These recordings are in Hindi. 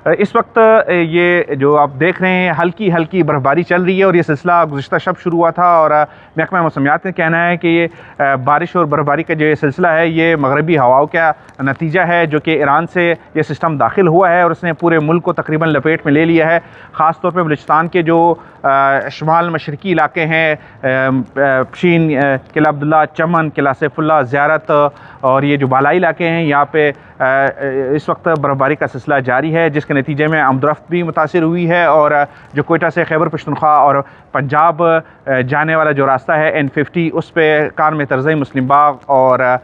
इस वक्त ये जो आप देख रहे हैं हल्की हल्की बर्फ़बारी चल रही है और ये सिलसिला गुज़िश्ता शब शुरू हुआ था और महकमा मौसमियात का कहना है कि ये बारिश और बर्फ़बारी का जो ये सिलसिला है ये मगरबी हवाओं का नतीजा है जो कि ईरान से ये सिस्टम दाखिल हुआ है और उसने पूरे मुल्क को तकरीबन लपेट में ले लिया है। ख़ास तौर पर बलूचिस्तान के जो शुमाल मशरकी इलाके हैं, पशीन, किला अब्दुल्ला, चमन, किला सैफुल्ला, ज़ियारत और ये जो बालाई इलाके हैं यहाँ पे इस वक्त बर्फ़बारी का सिलसिला जारी है, जिसके नतीजे में आमदरफ्त भी मुतासिर हुई है और जो कोयटा से खैबर पख्तूनख्वा और पंजाब जाने वाला जो रास्ता है N50 उस पे कार में तरज़ई मुस्लिम बाग और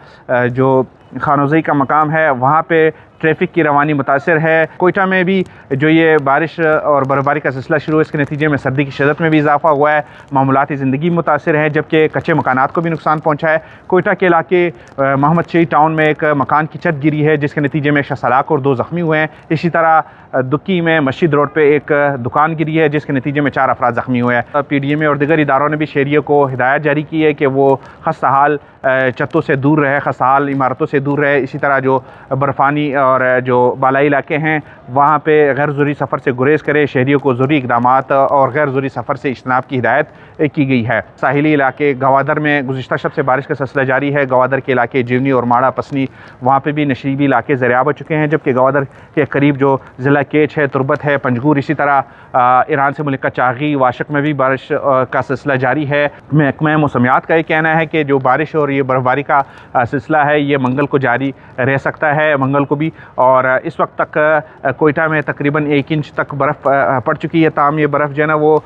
जो खानोज़ई का मकाम है वहाँ पे ट्रैफिक की रवानी मुतासर है। कोयटा में भी जो ये बारिश और बर्फ़बारी का सिलसिला शुरू है इसके नतीजे में सर्दी की शिद्दत में भी इजाफा हुआ है, मामूलाती ज़िंदगी मुतासर है जबकि कच्चे मकानात को भी नुकसान पहुँचा है। कोयटा के इलाके मोहम्मद शहीद टाउन में एक मकान की छत गिरी है जिसके नतीजे में एक शख्स हलाक और 2 ज़ख्मी हुए हैं। इसी तरह दुक्की में मस्जिद रोड पर एक दुकान गिरी है जिसके नतीजे में 4 अफराद ज़ख्मी हुए हैं। PDMA और दीगर इदारों ने भी शहरियों को हिदायत जारी की है कि वो खस्ता हाल छतों से दूर रहे, खस्ता हाल इमारतों से दूर रहे। इसी तरह जो बर्फ़ानी और जो बालाई इलाके हैं वहाँ पे गैर ज़रूरी सफ़र से गुरेज करें। शहरियों को ज़रूरी इक़दामात और गैर ज़रूरी सफ़र से इज्तनाब की हिदायत की गई है। साहिली इलाके गवादर में गुज़िश्ता शब से बारिश का सिलसिला जारी है। गवादर के इलाके जीवनी और माड़ा पसनी वहाँ पे भी नशीबी इलाके ज़रियाब हो चुके हैं, जबकि गवादर के करीब जो ज़िला केच है, तुरबत है, पंजगूर, इसी तरह ईरान से मुल्क चागी वाशक में भी बारिश का सिलसिला जारी है। महकमा मौसमियात का ये कहना है कि जो बारिश और ये बर्फ़बारी का सिलसिला है ये मंगल को जारी रह सकता है, मंगल को भी। और इस वक्त तक कोयटा में तकरीबन 1 इंच तक बर्फ़ पड़ चुकी है। ताम ये बर्फ़ जो है ना वो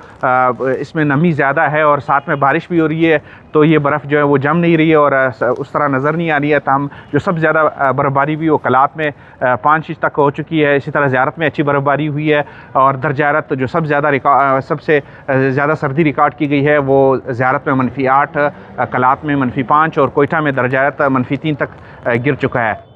इसमें नमी ज़्यादा है और साथ में बारिश भी हो रही है तो ये बर्फ़ जो है वो जम नहीं रही है और उस तरह नज़र नहीं आ रही है। ताम जो सबसे ज़्यादा बर्फ़बारी भी वो कलात में 5 इंच तक हो चुकी है। इसी तरह ज़ियारत में अच्छी बर्फ़बारी हुई है और दर ज़ियारत जो सबसे ज़्यादा सर्दी रिकॉर्ड की गई है वो ज़ियारत में -8, कलात में -5 और कोयटा में दर ज़ियारत -3 तक गिर चुका है।